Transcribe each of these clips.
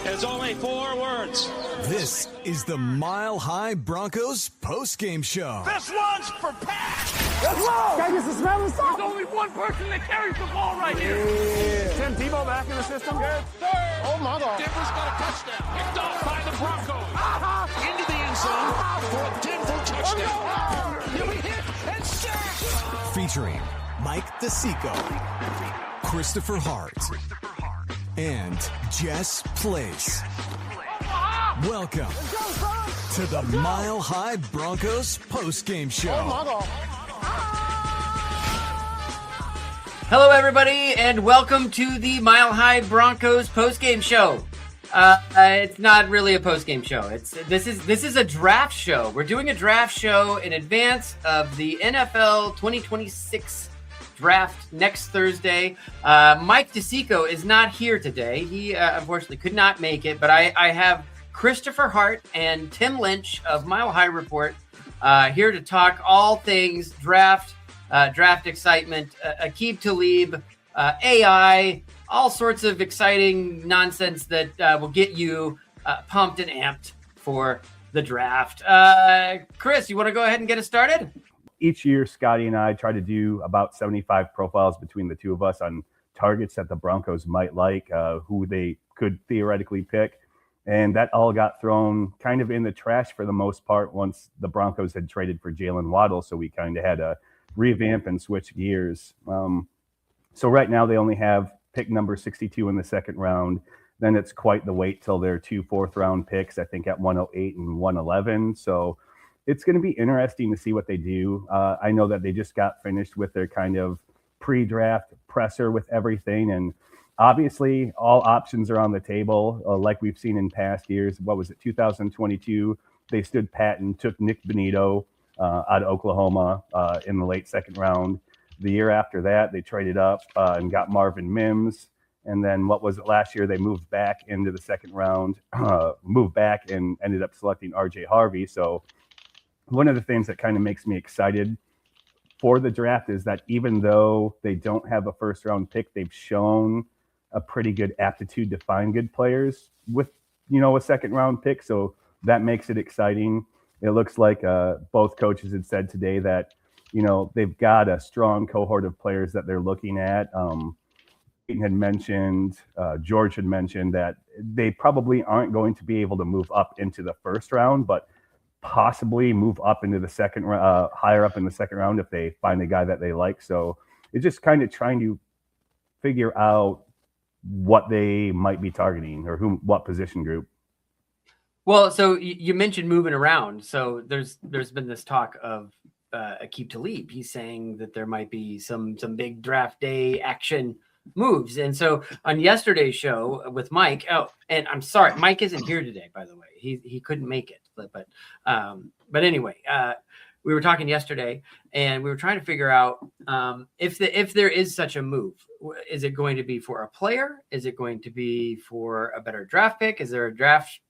There's only 4 words. This is the Mile High Broncos postgame show. This one's for Pat. Let's go! Can I get some smell and There's only one person that carries the ball right here. Yeah. Tim Tebow back in the system. Good third. Oh, my God. Denver's got a touchdown. Picked off by the Broncos. Into the end zone for a Denver touchdown. He'll be hit and sacked. Featuring Mike DeSico, Christopher Hart, and Jess Place. Welcome to the Mile High Broncos postgame show. Oh, my God. Hello, everybody, and welcome to the Mile High Broncos postgame show. It's not really a postgame show. This is a draft show. We're doing a draft show in advance of the NFL 2026 draft next Thursday. Mike DeSico is not here today. He unfortunately could not make it, but I have Christopher Hart and Tim Lynch of Mile High Report here to talk all things draft excitement, Aqib Talib, AI, all sorts of exciting nonsense that will get you pumped and amped for the draft. Chris, you want to go ahead and get us started? Each year, Scotty and I try to do about 75 profiles between the two of us on targets that the Broncos might like, who they could theoretically pick. And that all got thrown kind of in the trash for the most part once the Broncos had traded for Jalen Waddle. So we kind of had to revamp and switch gears. So right now they only have pick number 62 in the second round. Then it's quite the wait till their 2 fourth-round picks, I think at 108 and 111. So it's going to be interesting to see what they do. I know that they just got finished with their kind of pre-draft presser with everything. And obviously, all options are on the table, like we've seen in past years. What was it, 2022? They stood pat and took Nick Bonito out of Oklahoma in the late second round. The year after that, they traded up and got Marvin Mims. And then what was it last year? They moved back into the second round, moved back and ended up selecting RJ Harvey. So one of the things that kind of makes me excited for the draft is that even though they don't have a first round pick, they've shown a pretty good aptitude to find good players with, a second round pick. So that makes it exciting. It looks like both coaches had said today that, they've got a strong cohort of players that they're looking at. Peyton had mentioned, George had mentioned that they probably aren't going to be able to move up into the first round, but possibly move up into the second, higher up in the second round if they find a guy that they like. So it's just kind of trying to figure out what they might be targeting or what position group. Well, so you mentioned moving around. So there's been this talk of Aqib Talib. He's saying that there might be some big draft day action moves. And so on yesterday's show with Mike, and I'm sorry, Mike isn't here today, by the way. He couldn't make it. But anyway, we were talking yesterday, and we were trying to figure out if there is such a move. Is it going to be for a player? Is it going to be for a better draft pick? Is there a draft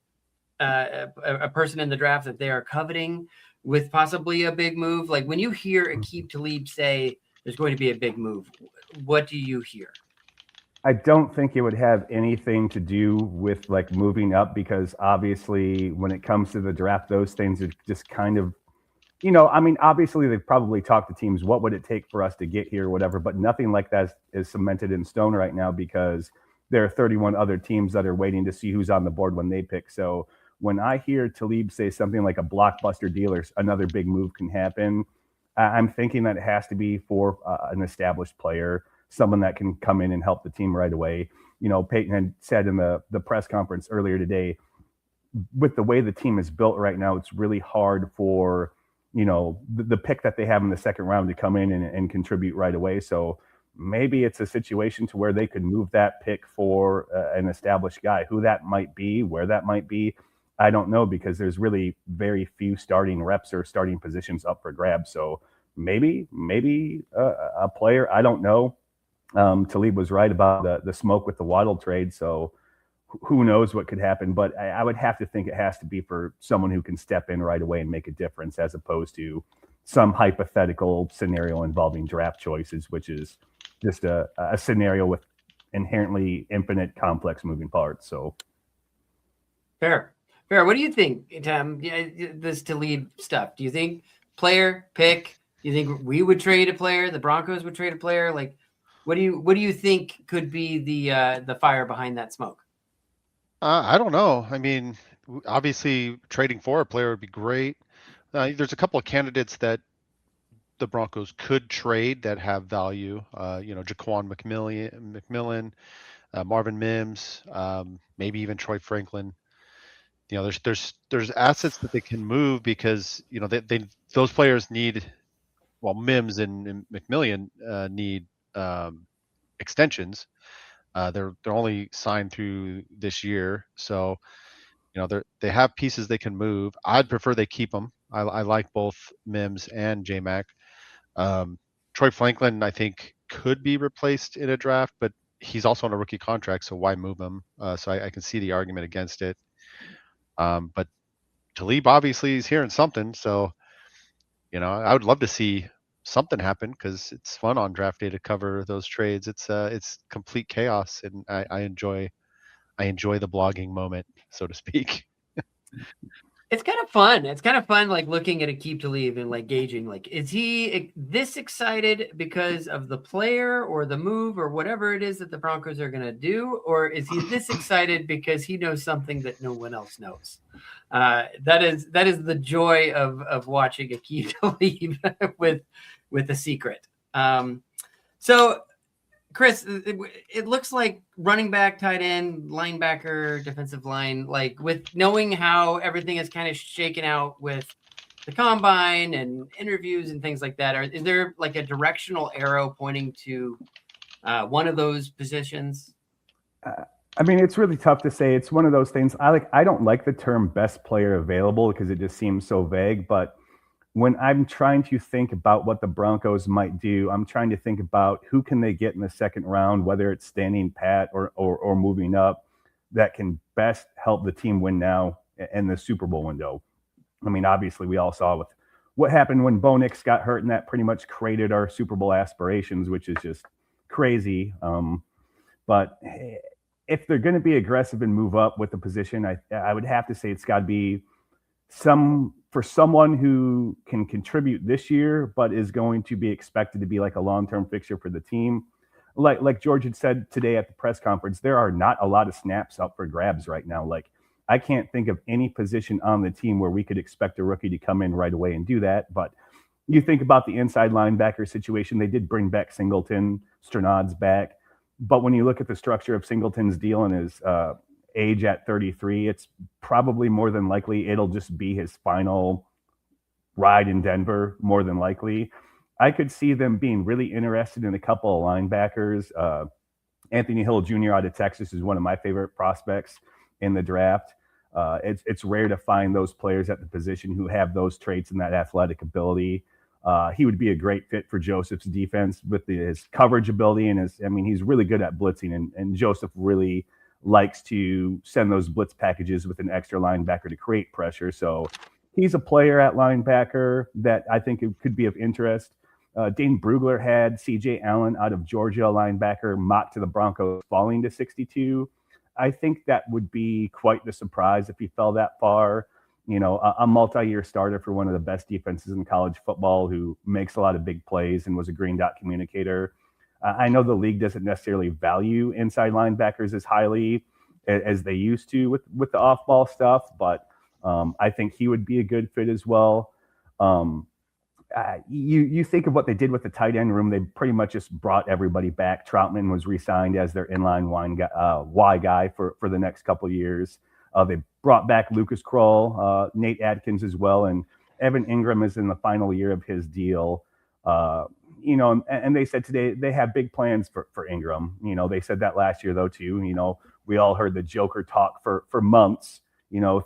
a person in the draft that they are coveting with possibly a big move? Like when you hear Aqib Talib say there's going to be a big move, what do you hear? I don't think it would have anything to do with like moving up, because obviously when it comes to the draft, those things are just kind of, obviously they've probably talked to teams, what would it take for us to get here or whatever, but nothing like that is cemented in stone right now because there are 31 other teams that are waiting to see who's on the board when they pick. So when I hear Talib say something like a blockbuster deal or another big move can happen, I'm thinking that it has to be for an established player, someone that can come in and help the team right away. Peyton had said in the press conference earlier today, with the way the team is built right now, it's really hard for, the pick that they have in the second round to come in and contribute right away. So maybe it's a situation to where they could move that pick for an established guy. Who that might be, where that might be, I don't know, because there's really very few starting reps or starting positions up for grabs. So maybe a player, I don't know. Talib was right about the smoke with the Waddle trade. So who knows what could happen, but I would have to think it has to be for someone who can step in right away and make a difference, as opposed to some hypothetical scenario involving draft choices, which is just a scenario with inherently infinite complex moving parts. So Fair. What do you think, Tim? This Talib stuff. Do you think player pick? Do you think we would trade a player? The Broncos would trade a player? Like, what do you think could be the fire behind that smoke? I don't know. I mean, obviously trading for a player would be great. There's a couple of candidates that the Broncos could trade that have value. Jaquan McMillan, Marvin Mims, maybe even Troy Franklin. There's assets that they can move because they those players need. Well, Mims and McMillan need extensions. They're only signed through this year, so they have pieces they can move. I'd prefer they keep them. I like both Mims and J-Mac. Troy Franklin, I think, could be replaced in a draft, but he's also on a rookie contract, so why move him? So I can see the argument against it. But Talib obviously is hearing something, so I would love to see something happen because it's fun on draft day to cover those trades. It's complete chaos, and I enjoy the blogging moment, so to speak. It's kind of fun. It's kind of fun, like looking at Aqib Talib and like gauging, like, is he this excited because of the player or the move or whatever it is that the Broncos are going to do, or is he this excited because he knows something that no one else knows? That is the joy of watching Aqib Talib with a secret. So, Chris, it looks like running back, tight end, linebacker, defensive line, like with knowing how everything is kind of shaken out with the combine and interviews and things like that. Is there like a directional arrow pointing to one of those positions? I mean, it's really tough to say. It's one of those things. I don't like the term best player available because it just seems so vague, but when I'm trying to think about what the Broncos might do, I'm trying to think about who can they get in the second round, whether it's standing pat or moving up, that can best help the team win now in the Super Bowl window. I mean, obviously, we all saw with what happened when Bo Nix got hurt, and that pretty much created our Super Bowl aspirations, which is just crazy. But if they're going to be aggressive and move up with the position, I would have to say it's got to be for someone who can contribute this year, but is going to be expected to be like a long-term fixture for the team. Like George had said today at the press conference, there are not a lot of snaps up for grabs right now. Like, I can't think of any position on the team where we could expect a rookie to come in right away and do that. But you think about the inside linebacker situation, they did bring back Singleton, Stranad's back. But when you look at the structure of Singleton's deal and his age at 33, it's probably more than likely it'll just be his final ride in Denver, more than likely. I could see them being really interested in a couple of linebackers. Anthony Hill Jr. out of Texas is one of my favorite prospects in the draft. It's rare to find those players at the position who have those traits and that athletic ability. He would be a great fit for Joseph's defense with his coverage ability and he's really good at blitzing, and Joseph really likes to send those blitz packages with an extra linebacker to create pressure. So he's a player at linebacker that I think it could be of interest. Dane Brugler had C.J. Allen out of Georgia, linebacker, mocked to the Broncos falling to 62. I think that would be quite the surprise if he fell that far. A multi-year starter for one of the best defenses in college football who makes a lot of big plays and was a green dot communicator. I know the league doesn't necessarily value inside linebackers as highly as they used to with the off-ball stuff, but I think he would be a good fit as well. You think of what they did with the tight end room. They pretty much just brought everybody back. Troutman was re-signed as their inline Y guy for the next couple of years. They brought back Lucas Kroll, Nate Adkins as well, and Evan Ingram is in the final year of his deal. And they said today they have big plans for Ingram. They said that last year though too. We all heard the Joker talk for months,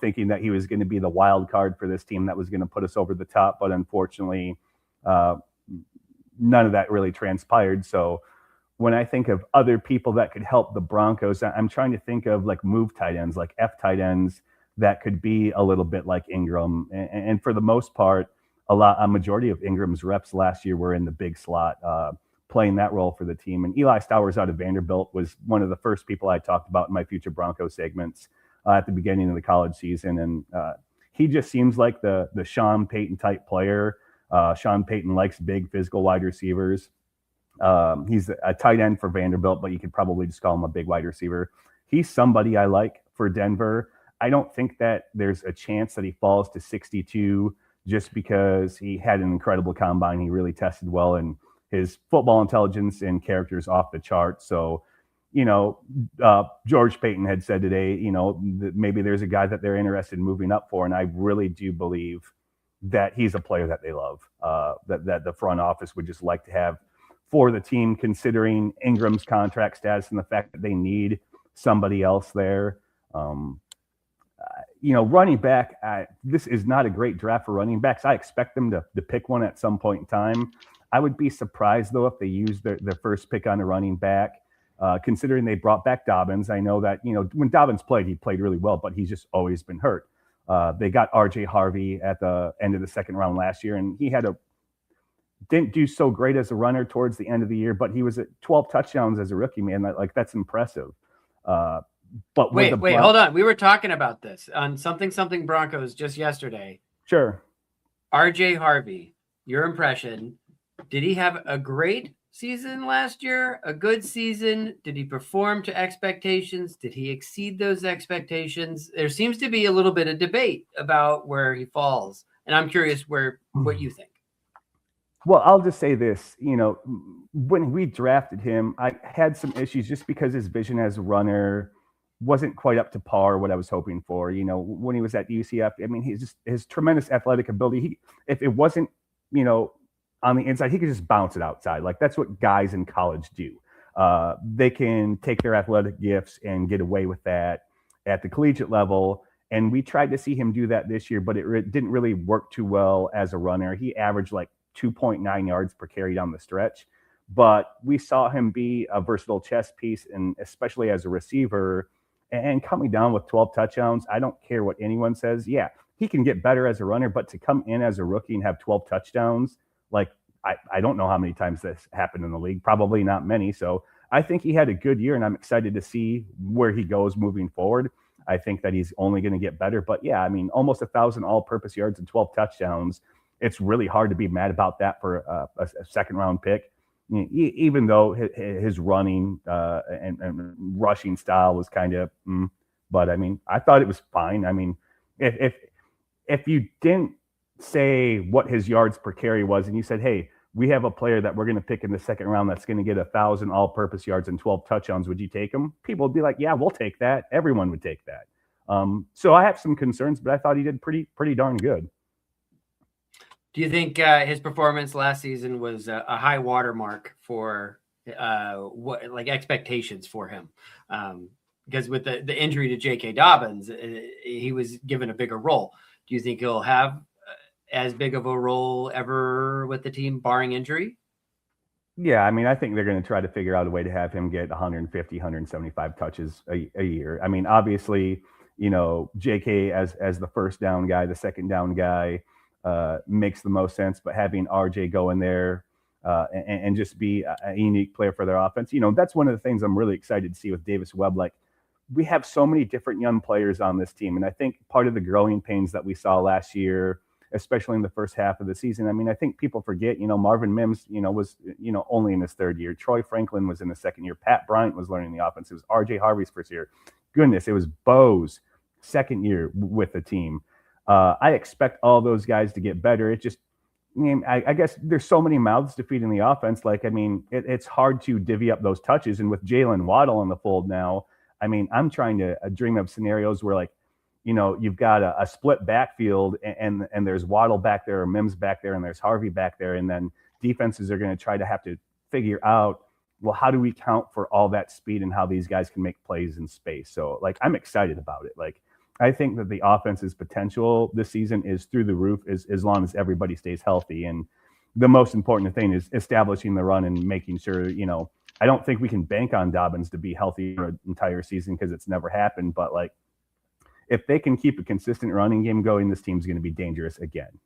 thinking that he was going to be the wild card for this team that was going to put us over the top. But unfortunately, none of that really transpired. So when I think of other people that could help the Broncos, I'm trying to think of like move tight ends, like F tight ends that could be a little bit like Ingram. And for the most part, a majority of Ingram's reps last year were in the big slot, playing that role for the team. And Eli Stowers out of Vanderbilt was one of the first people I talked about in my future Broncos segments. at the beginning of the college season. And he just seems like the Sean Payton type player. Sean Payton likes big physical wide receivers. He's a tight end for Vanderbilt, but you could probably just call him a big wide receiver. He's somebody I like for Denver. I don't think that there's a chance that he falls to 62 just because he had an incredible combine. He really tested well, and his football intelligence and character is off the chart. So, George Payton had said today, that maybe there's a guy that they're interested in moving up for. And I really do believe that he's a player that they love, that the front office would just like to have for the team, considering Ingram's contract status and the fact that they need somebody else there. Running back, this is not a great draft for running backs. I expect them to pick one at some point in time. I would be surprised, though, if they use their first pick on a running back, considering they brought back Dobbins. I know that, when Dobbins played, he played really well, but he's just always been hurt. They got R.J. Harvey at the end of the second round last year, and he didn't do so great as a runner towards the end of the year, but he was at 12 touchdowns as a rookie, man. That's impressive. But wait, hold on. We were talking about this on something Broncos just yesterday. Sure. R.J. Harvey, your impression, did he have a great season last year? A good season? Did he perform to expectations? Did he exceed those expectations? There seems to be a little bit of debate about where he falls, and I'm curious what you think. Well, I'll just say this, when we drafted him, I had some issues just because his vision as a runner wasn't quite up to par what I was hoping for. When he was at UCF, his tremendous athletic ability, if it wasn't, on the inside, he could just bounce it outside. Like, that's what guys in college do. They can take their athletic gifts and get away with that at the collegiate level. And we tried to see him do that this year, but it didn't really work too well as a runner. He averaged like 2.9 yards per carry down the stretch, but we saw him be a versatile chess piece, and especially as a receiver, and coming down with 12 touchdowns. I don't care what anyone says. Yeah, he can get better as a runner, but to come in as a rookie and have 12 touchdowns, like, I don't know how many times this happened in the league, probably not many. So I think he had a good year, and I'm excited to see where he goes moving forward. I think that he's only going to get better, but yeah, almost 1,000 all-purpose yards and 12 touchdowns. It's really hard to be mad about that for a second-round pick, even though his running and rushing style was kind of. But I thought it was fine. If you didn't say what his yards per carry was, and you said, "Hey, we have a player that we're going to pick in the second round that's going to get 1,000 all-purpose yards and 12 touchdowns," would you take him? People would be like, "Yeah, we'll take that." Everyone would take that. So I have some concerns, but I thought he did pretty darn good. Do you think his performance last season was a high watermark for expectations for him? Because with the injury to J.K. Dobbins, he was given a bigger role. Do you think he'll have as big of a role ever with the team, barring injury? Yeah, I think they're going to try to figure out a way to have him get 150, 175 touches a year. Obviously, J.K. as the first down guy, the second down guy, makes the most sense, but having RJ go in there and just be a unique player for their offense, that's one of the things I'm really excited to see with Davis Webb. Like, we have so many different young players on this team, and I think part of the growing pains that we saw last year, especially in the first half of the season, I think people forget, Marvin Mims, was, only in his third year. Troy Franklin was in the second year. Pat Bryant was learning the offense. It was RJ Harvey's first year. Goodness, it was Bo's second year with the team. I expect all those guys to get better. It just, I guess there's so many mouths to feed in the offense. Like, it's hard to divvy up those touches. And with Jalen Waddle in the fold now, I'm trying to dream of scenarios where, like, you've got a split backfield and there's Waddle back there or Mims back there and there's Harvey back there. And then defenses are going to try to have to figure out, well, how do we count for all that speed and how these guys can make plays in space? So, like, I'm excited about it. Like, I think that the offense's potential this season is through the roof as long as everybody stays healthy. And the most important thing is establishing the run and making sure, I don't think we can bank on Dobbins to be healthy for an entire season because it's never happened. But, like, if they can keep a consistent running game going, this team's going to be dangerous again.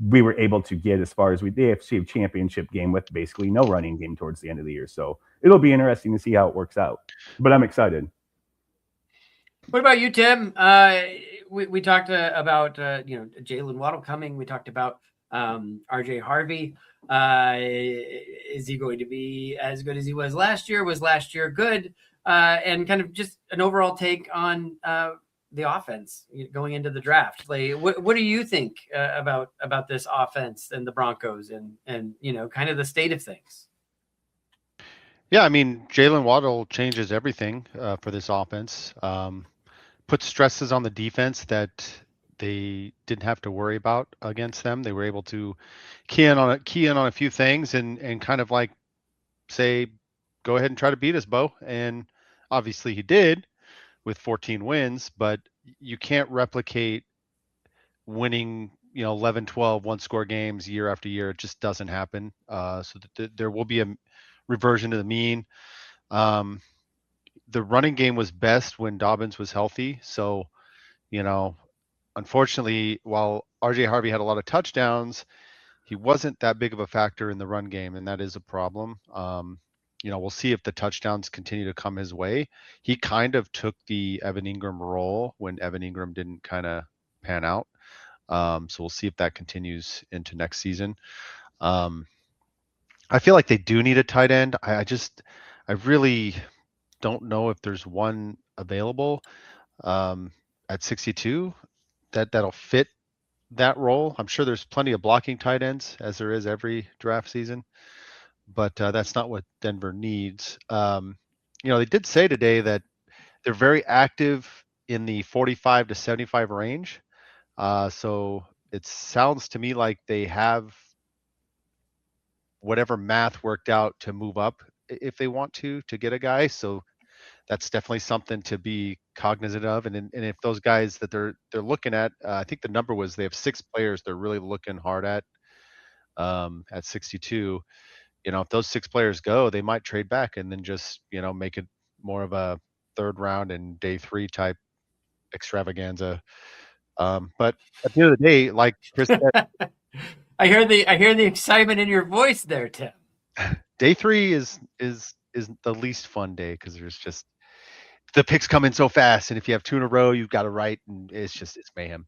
We were able to get as far as the AFC championship game with basically no running game towards the end of the year. So it'll be interesting to see how it works out. But I'm excited. What about you, Tim? We talked about Jalen Waddle coming. We talked about RJ Harvey. Is he going to be as good as he was last year? Was last year good? And kind of just an overall take on the offense going into the draft. Like, what do you think about this offense and the Broncos and kind of the state of things? Yeah, I mean, Jalen Waddle changes everything for this offense. Puts stresses on the defense that they didn't have to worry about against them. They were able to key in on a few things and kind of like say, go ahead and try to beat us, Bo. And obviously he did with 14 wins, but you can't replicate winning 11, 12 one-score games year after year. It just doesn't happen. So there will be a reversion to the mean. The running game was best when Dobbins was healthy. So, unfortunately, while RJ Harvey had a lot of touchdowns, he wasn't that big of a factor in the run game, and that is a problem. We'll see if the touchdowns continue to come his way. He kind of took the Evan Ingram role when Evan Ingram didn't kind of pan out. So we'll see if that continues into next season. I feel like they do need a tight end. I really don't know if there's one available at 62 that'll fit that role. I'm sure there's plenty of blocking tight ends, as there is every draft season, but that's not what Denver needs. They did say today that they're very active in the 45 to 75 range. So it sounds to me like they have whatever math worked out to move up if they want to get a guy. So that's definitely something to be cognizant of. And if those guys that they're looking at, I think the number was they have 6 players they're really looking hard at 62. If those 6 players go, they might trade back and then just make it more of a third round and day 3 type extravaganza. But at the end of the day, like Chris said, I hear the excitement in your voice there, Tim. Day 3 is the least fun day because there's just the picks come in so fast, and if you have 2 in a row, you've got to write, and it's mayhem.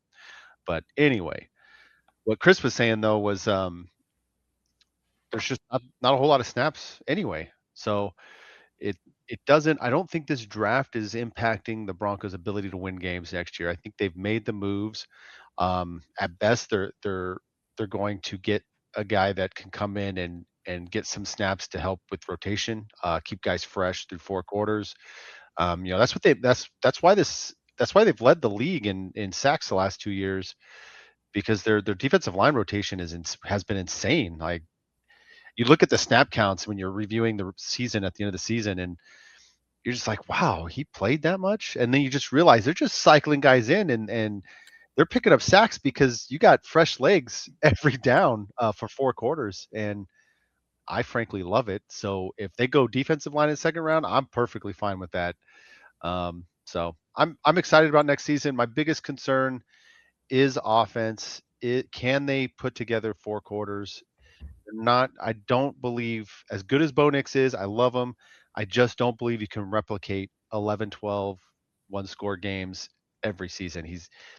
But anyway, what Chris was saying though was there's just not a whole lot of snaps anyway. So it doesn't. I don't think this draft is impacting the Broncos' ability to win games next year. I think they've made the moves. At best, they're going to get a guy that can come in and get some snaps to help with rotation, keep guys fresh through 4 quarters. That's why they've led the league in sacks the last 2 years, because their defensive line rotation has been insane. Like, you look at the snap counts when you're reviewing the season at the end of the season, and you're just like, wow, he played that much? And then you just realize they're just cycling guys in and they're picking up sacks because you got fresh legs every down for 4 quarters. And I frankly love it. So if they go defensive line in the second round, I'm perfectly fine with that. So I'm excited about next season. My biggest concern is offense. Can they put together 4 quarters? I don't believe, as good as Bo Nix is, I love him. I just don't believe you can replicate 11, 12 one-score games every season.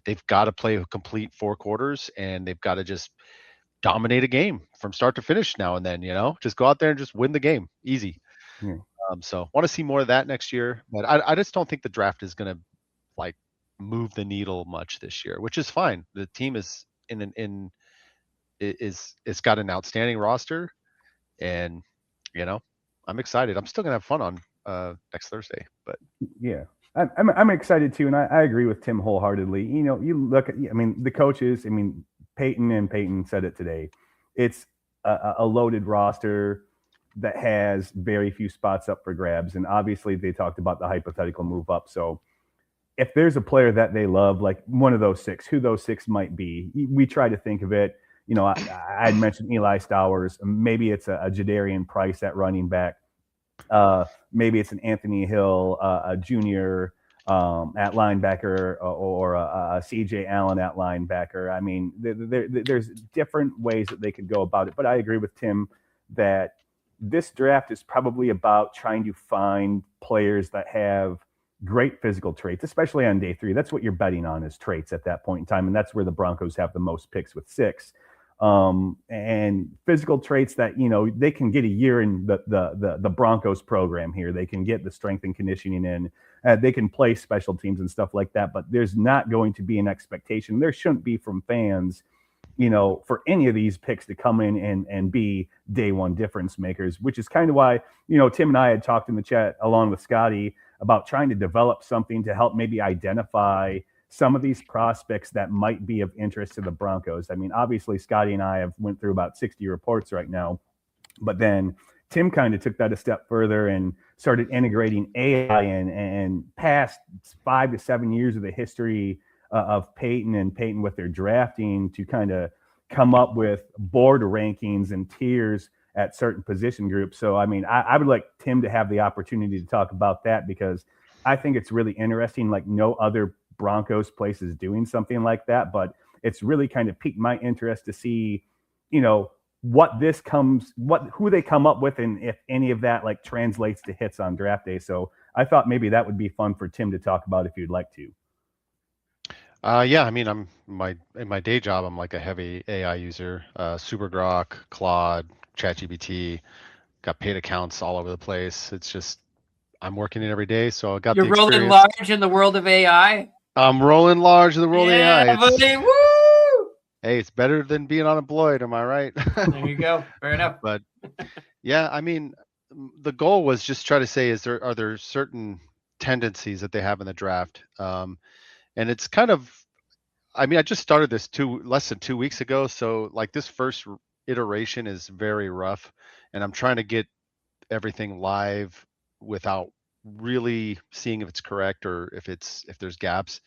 They've got to play a complete 4 quarters, and they've got to just dominate a game from start to finish now and then, just go out there and just win the game. Easy. Yeah. So want to see more of that next year, but I just don't think the draft is going to like move the needle much this year, which is fine. The team is it's got an outstanding roster, and I'm excited. I'm still gonna have fun on next Thursday, but yeah, I'm excited too, and I agree with Tim wholeheartedly. You look at, the coaches. Peyton said it today. It's a loaded roster that has very few spots up for grabs, and obviously they talked about the hypothetical move up. So if there's a player that they love, like one of those 6, who those 6 might be, we try to think of it. I'd mentioned Eli Stowers. Maybe it's a Jadarian Price at running back. Maybe it's an Anthony Hill, a junior at linebacker, or a CJ Allen at linebacker. There's different ways that they could go about it. But I agree with Tim that this draft is probably about trying to find players that have great physical traits, especially on day 3. That's what you're betting on, is traits at that point in time. And that's where the Broncos have the most picks with 6. And physical traits that, they can get a year in the Broncos program here. They can get the strength and conditioning in. They can play special teams and stuff like that. But there's not going to be an expectation. There shouldn't be from fans, for any of these picks to come in and be day one difference makers, which is kind of why, Tim and I had talked in the chat along with Scotty about trying to develop something to help maybe identify some of these prospects that might be of interest to the Broncos. I mean, obviously Scotty and I have went through about 60 reports right now, but then Tim kind of took that a step further and started integrating AI and past 5 to 7 years of the history of Peyton with their drafting to kind of come up with board rankings and tiers at certain position groups. So, I mean, I would like Tim to have the opportunity to talk about that, because I think it's really interesting. Like, no other Broncos place is doing something like that, but it's really kind of piqued my interest to see, who they come up with, and if any of that like translates to hits on draft day. So I thought maybe that would be fun for Tim to talk about if you'd like to. Yeah, I mean, in my day job, I'm like a heavy AI user. Supergrok, Claude, ChatGPT, got paid accounts all over the place. It's just, I'm working it every day, so I got You're the experience. rolling large in the world of AI. I'm rolling large in the world of AI. Buddy, woo! Hey, it's better than being unemployed. Am I right? There you go. Fair enough. But yeah, I mean, the goal was just try to say, are there certain tendencies that they have in the draft? And it's kind of, I mean, I just started this less than 2 weeks ago. So like this first iteration is very rough, and I'm trying to get everything live without really seeing if it's correct or if there's gaps.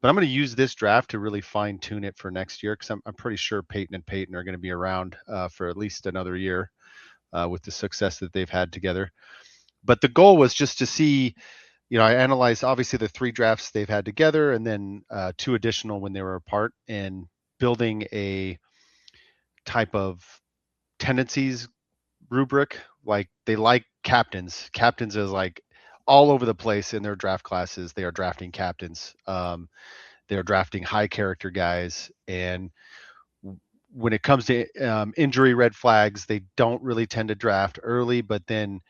But I'm going to use this draft to really fine tune it for next year, because I'm pretty sure Peyton are going to be around for at least another year with the success that they've had together. But the goal was just to see, I analyzed obviously the 3 drafts they've had together, and then 2 additional when they were apart, and building a type of tendencies rubric. Like, they like captains. Captains is like all over the place in their draft classes. They are drafting captains. They're drafting high character guys. And when it comes to injury red flags, they don't really tend to draft early, but then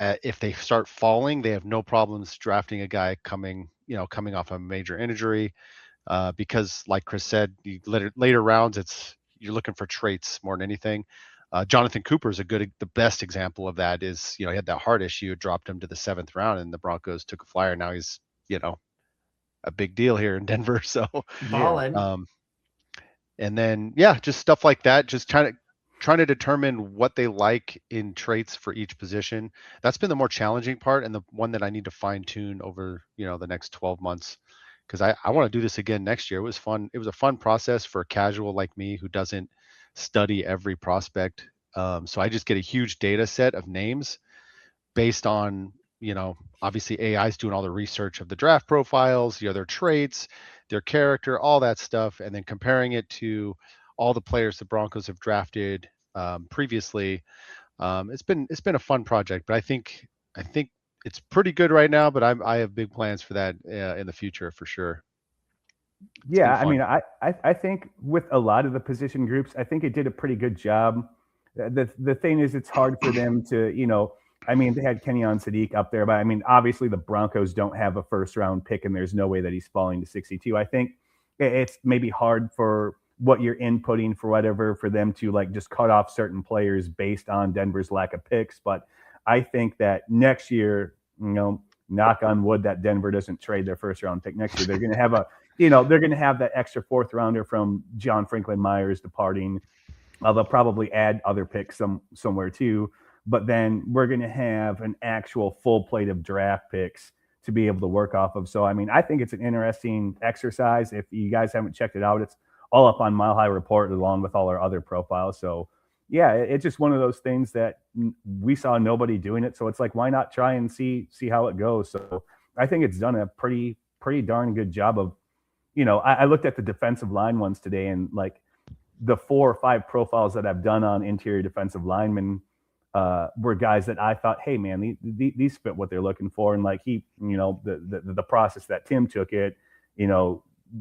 if they start falling, they have no problems drafting a guy coming off a major injury, because like Chris said, later rounds, you're looking for traits more than anything. Jonathan Cooper is the best example of that. Is, he had that heart issue, dropped him to the 7th round, and the Broncos took a flyer. Now he's, a big deal here in Denver. So, and then, just stuff like that, just trying to determine what they like in traits for each position. That's been the more challenging part, and the one that I need to fine tune over, the next 12 months. Because I want to do this again next year. It was fun. It was a fun process for a casual like me who doesn't study every prospect. So I just get a huge data set of names based on, obviously AI is doing all the research of the draft profiles, their traits, their character, all that stuff, and then comparing it to all the players the Broncos have drafted previously. It's been a fun project, but I think it's pretty good right now. But I have big plans for that in the future for sure. Yeah, I mean, I think with a lot of the position groups, I think it did a pretty good job. The thing is, it's hard for them to, I mean, they had Kenyon Sadiq up there, but I mean, obviously the Broncos don't have a 1st round pick, and there's no way that he's falling to 62. I think it's maybe hard for what you're inputting for them to like just cut off certain players based on Denver's lack of picks. But I think that next year, knock on wood, that Denver doesn't trade their 1st round pick next year. They're going to have they're going to have that extra 4th rounder from John Franklin Myers departing. They'll probably add other picks somewhere too. But then we're going to have an actual full plate of draft picks to be able to work off of. So, I mean, I think it's an interesting exercise. If you guys haven't checked it out, it's all up on Mile High Report along with all our other profiles. So, yeah, it's just one of those things that we saw nobody doing it. So it's like, why not try and see how it goes? So I think it's done a pretty darn good job of, I looked at the defensive line ones today, and like the 4 or 5 profiles that I've done on interior defensive linemen, were guys that I thought, hey man, these fit what they're looking for. And like the process that Tim took it,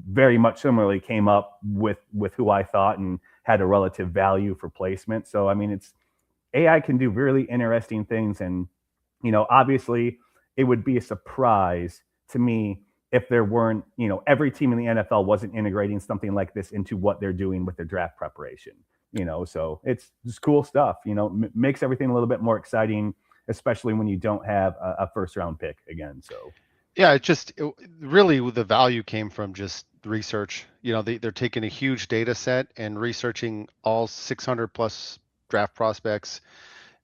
very much similarly came up with who I thought and had a relative value for placement. So, I mean, it's AI can do really interesting things. And, obviously it would be a surprise to me if there weren't, every team in the NFL wasn't integrating something like this into what they're doing with their draft preparation, so it's just cool stuff, makes everything a little bit more exciting, especially when you don't have a first round pick again. So. Yeah, really the value came from just research. They're taking a huge data set and researching all 600 plus draft prospects.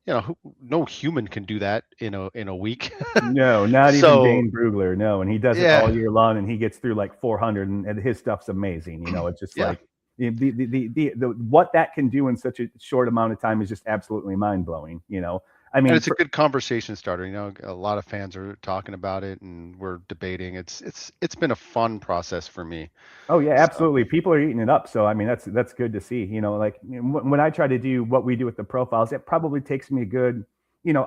No human can do that in a week. No, not even Dane Brugler. No, and he does it all year long, and he gets through like 400, and his stuff's amazing. It's just like the what that can do in such a short amount of time is just absolutely mind blowing. I mean, and it's a good conversation starter. A lot of fans are talking about it, and we're debating. It's been a fun process for me. Oh yeah, absolutely. People are eating it up. So I mean, that's good to see. When I try to do what we do with the profiles, it probably takes me a good.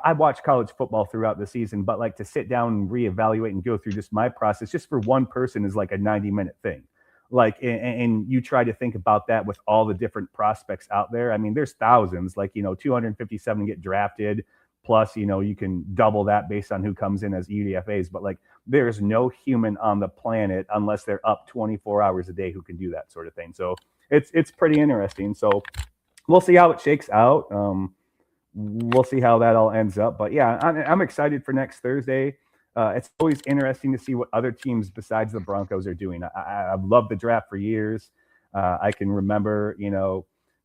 I watch college football throughout the season, but like to sit down and reevaluate and go through just my process, just for one person, is like a 90-minute thing. Like, and you try to think about that with all the different prospects out there. I mean, there's thousands. Like 257 get drafted. Plus, you can double that based on who comes in as UDFAs. But like, there's no human on the planet unless they're up 24 hours a day who can do that sort of thing. So it's pretty interesting. So we'll see how it shakes out. We'll see how that all ends up. But yeah, I'm excited for next Thursday. It's always interesting to see what other teams besides the Broncos are doing. I've loved the draft for years. I can remember,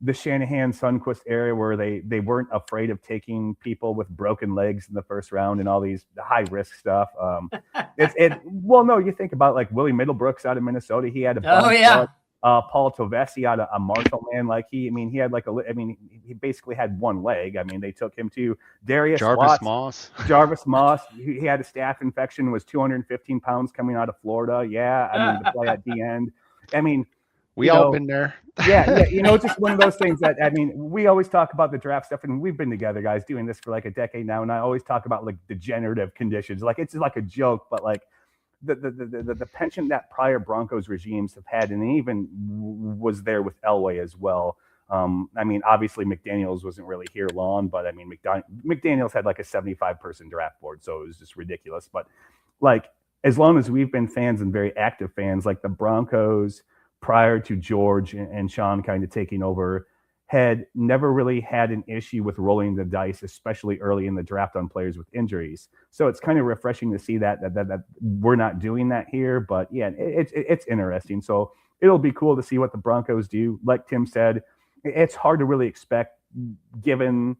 the Shanahan-Sundquist era where they weren't afraid of taking people with broken legs in the first round and all these high-risk stuff. Well, no, you think about like Willie Middlebrooks out of Minnesota. He had a bunch Paul Tovesi out of Marshall, man. Like he basically had one leg. I mean, they took him to Jarvis Moss. He had a staph infection, was 215 pounds coming out of Florida. Yeah, I mean, to play at the end. I mean, we all been there. Yeah, just one of those things that, I mean, we always talk about the draft stuff, and we've been together, guys, doing this for like a decade now, and I always talk about like degenerative conditions. Like it's like a joke, but like the penchant that prior Broncos regimes have had, and even was there with Elway as well. I mean, obviously McDaniels wasn't really here long, but I mean, McDaniels had like a 75-person draft board, so it was just ridiculous. But like, as long as we've been fans and very active fans, like the Broncos prior to George and Sean kind of taking over, had never really had an issue with rolling the dice, especially early in the draft on players with injuries. So it's kind of refreshing to see that we're not doing that here. But yeah, it's interesting. So it'll be cool to see what the Broncos do. Like Tim said, it's hard to really expect, given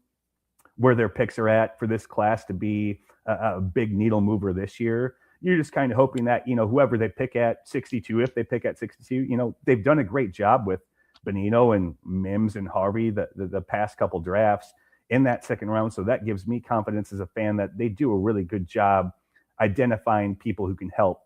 where their picks are at, for this class to be a big needle mover this year. You're just kind of hoping that, whoever they pick at 62, if they pick at 62, they've done a great job with Bonino and Mims and Harvey the past couple drafts in that second round. So that gives me confidence as a fan that they do a really good job identifying people who can help.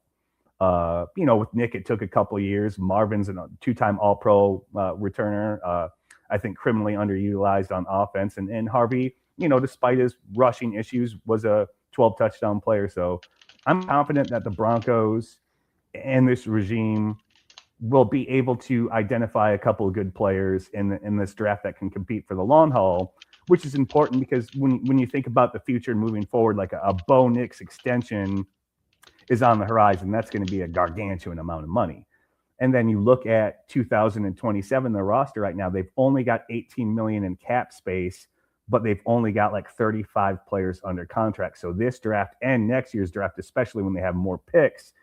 With Nick, it took a couple of years. Marvin's a two-time All-Pro returner. I think criminally underutilized on offense. And Harvey, despite his rushing issues, was a 12-touchdown player. So I'm confident that the Broncos and this regime will be able to identify a couple of good players in this draft that can compete for the long haul, which is important because when you think about the future and moving forward, like a Bo Nix extension is on the horizon. That's going to be a gargantuan amount of money. And then you look at 2027, the roster right now, they've only got 18 million in cap space, but they've only got like 35 players under contract. So this draft and next year's draft, especially when they have more picks,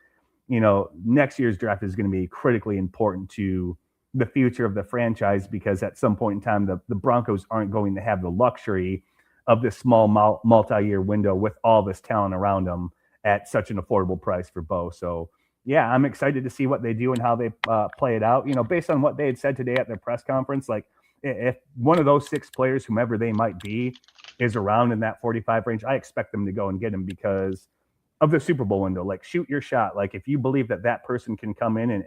next year's draft is going to be critically important to the future of the franchise, because at some point in time, the Broncos aren't going to have the luxury of this small multi-year window with all this talent around them at such an affordable price for Bo. So yeah, I'm excited to see what they do and how they play it out. Based on what they had said today at their press conference, like, if one of those six players, whomever they might be, is around in that 45 range, I expect them to go and get him because of the Super Bowl window. Like, shoot your shot. Like, if you believe that person can come in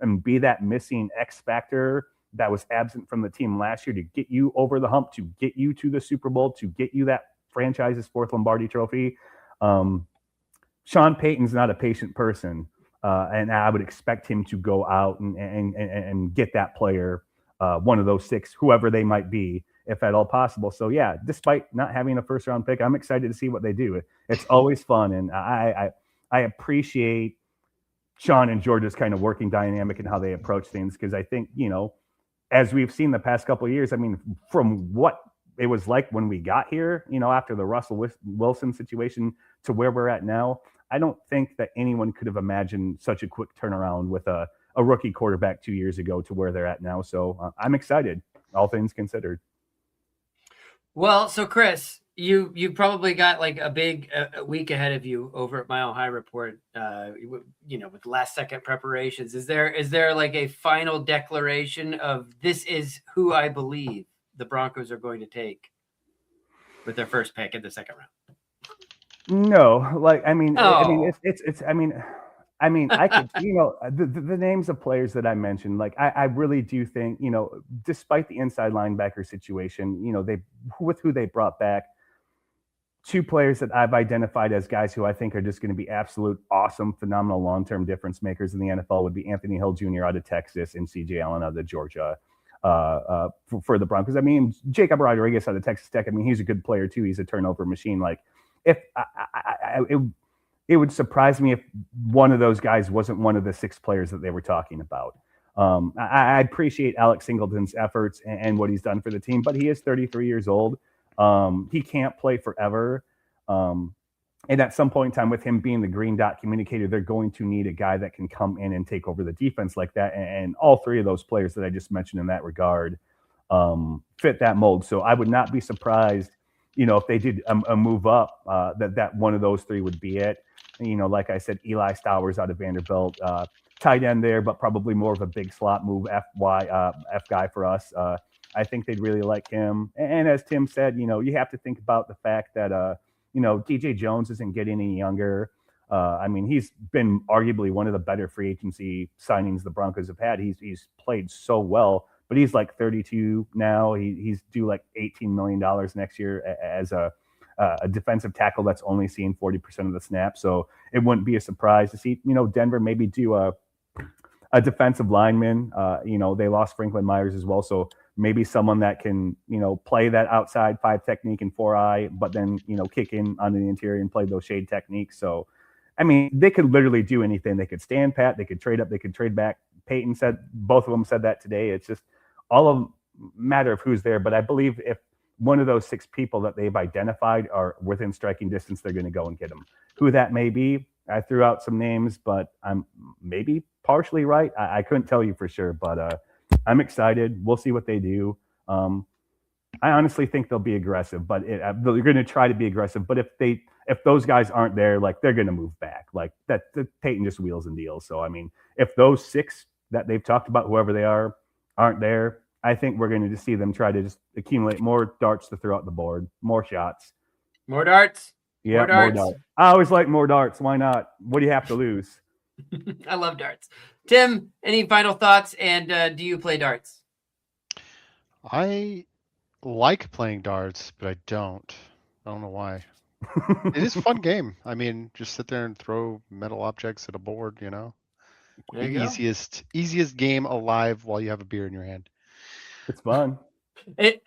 and be that missing X factor that was absent from the team last year to get you over the hump, to get you to the Super Bowl, to get you that franchise's 4th Lombardi trophy. Sean Payton's not a patient person, and I would expect him to go out and get that player, one of those 6, whoever they might be, if at all possible. So yeah, despite not having a 1st-round pick, I'm excited to see what they do. It's always fun, and I appreciate Sean and George's kind of working dynamic and how they approach things, because I think, as we've seen the past couple of years, I mean, from what it was like when we got here, after the Russell Wilson situation to where we're at now, I don't think that anyone could have imagined such a quick turnaround with a rookie quarterback 2 years ago to where they're at now. So I'm excited, all things considered. Well, so Chris, you probably got like a big week ahead of you over at Mile High Report, with last second preparations. Is there like a final declaration of this is who I believe the Broncos are going to take with their first pick in the 2nd round? No, I mean, I could, the names of players that I mentioned, like, I really do think, despite the inside linebacker situation, with who they brought back, 2 players that I've identified as guys who I think are just going to be absolute awesome, phenomenal long-term difference makers in the NFL would be Anthony Hill Jr. out of Texas and CJ Allen out of Georgia. For the Broncos. I mean, Jacob Rodriguez out of Texas Tech, I mean, he's a good player too. He's a turnover machine. Like, if it would surprise me if one of those guys wasn't one of the 6 players that they were talking about. I appreciate Alex Singleton's efforts and what he's done for the team, but he is 33 years old. He can't play forever. And at some point in time, with him being the green dot communicator, they're going to need a guy that can come in and take over the defense like that. And all 3 of those players that I just mentioned in that regard fit that mold. So I would not be surprised, if they did a move up, that one of those 3 would be it. Like I said, Eli Stowers out of Vanderbilt, tight end there, but probably more of a big slot move, F guy for us. I think they'd really like him. And as Tim said, you have to think about the fact that, DJ Jones isn't getting any younger. I mean, he's been arguably one of the better free agency signings the Broncos have had. He's played so well, but he's like 32 now. He's due like $18 million next year as a defensive tackle that's only seeing 40% of the snaps. So it wouldn't be a surprise to see, Denver maybe do a defensive lineman. They lost Franklin Myers as well. So maybe someone that can, play that outside 5 technique and 4-eye, but then, kick in onto the interior and play those shade techniques. So, I mean, they could literally do anything. They could stand pat, they could trade up, they could trade back. Peyton said, both of them said that today. It's just all of matter of who's there. But I believe if one of those 6 people that they've identified are within striking distance, they're going to go and get them. Who that may be, I threw out some names, but I'm maybe partially right. I couldn't tell you for sure, but I'm excited. We'll see what they do. I honestly think they'll be aggressive, but they're going to try to be aggressive. But if those guys aren't there, like, they're going to move back. Like that, Peyton just wheels and deals. So I mean, if those 6 that they've talked about, whoever they are, aren't there, I think we're going to just see them try to just accumulate more darts to throw out the board, more shots, more darts. Yeah, more darts. I always like more darts. Why not? What do you have to lose? I love darts. Tim, any final thoughts? And do you play darts? I like playing darts, but I don't know why. It is a fun game. I mean, just sit there and throw metal objects at a board, There the you go. easiest game alive while you have a beer in your hand. It's fun.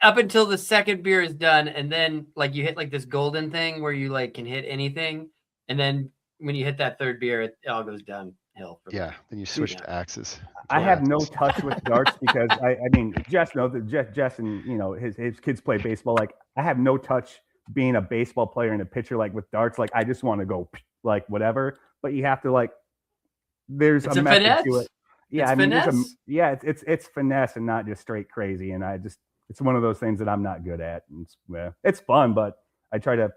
Up until the 2nd beer is done, and then like you hit like this golden thing where you like can hit anything, and then when you hit that 3rd beer, it all goes downhill. Yeah, then you switch to axes. I have no touch with darts because I mean, Jess knows that Jess and his kids play baseball. Like, I have no touch being a baseball player and a pitcher. Like with darts, like I just want to go like whatever. But you have to like, there's a method finesse. to it. Yeah, It's finesse? it's finesse and not just straight crazy. And it's one of those things that I'm not good at. And it's fun, but I try to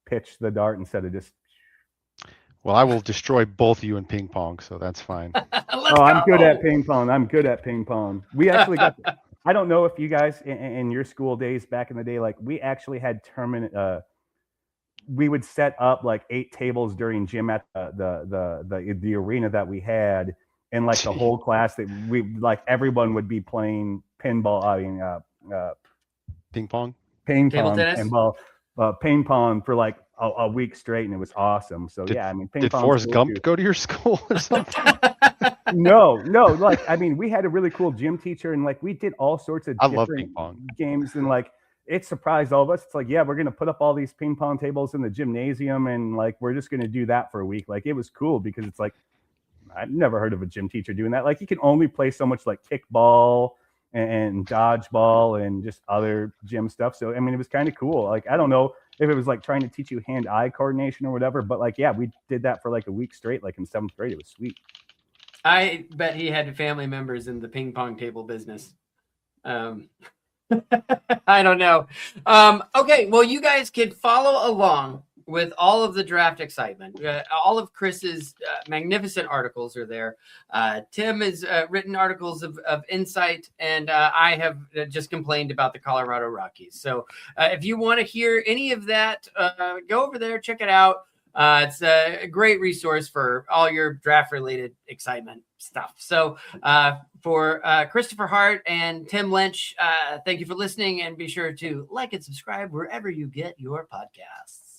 pitch the dart instead of just. Well, I will destroy both of you in ping pong, so that's fine. I'm good at ping pong. We actually got. I don't know if you guys in your school days back in the day, like we actually had tournament. We would set up like 8 tables during gym at the arena that we had, in like the whole class that we like everyone would be playing pinball. I mean, Ping pong. ping Table pong, tennis? pinball, ping pong for like a week straight, and it was awesome. So Did- yeah, I mean, ping Did pong's Forrest cool, Gump too. go to your school or something? No, like I mean, we had a really cool gym teacher, and like we did all sorts of I love different ping pong. games, and like it surprised all of us. It's like, yeah, we're gonna put up all these ping pong tables in the gymnasium, and like we're just gonna do that for a week. Like it was cool because it's like I've never heard of a gym teacher doing that. Like you can only play so much like kickball and dodgeball and just other gym stuff. So I mean, it was kind of cool. Like I don't know if it was like trying to teach you hand-eye coordination or whatever, but like yeah, we did that for like a week straight, like in 7th grade. It was sweet. I bet he had family members in the ping pong table business. I don't know. Okay, well, you guys can follow along with all of the draft excitement. All of Chris's magnificent articles are there. Tim has written articles of insight, and I have just complained about the Colorado Rockies. So if you want to hear any of that, go over there, check it out. It's a great resource for all your draft-related excitement stuff. So for Christopher Hart and Tim Lynch, thank you for listening, and be sure to like and subscribe wherever you get your podcasts.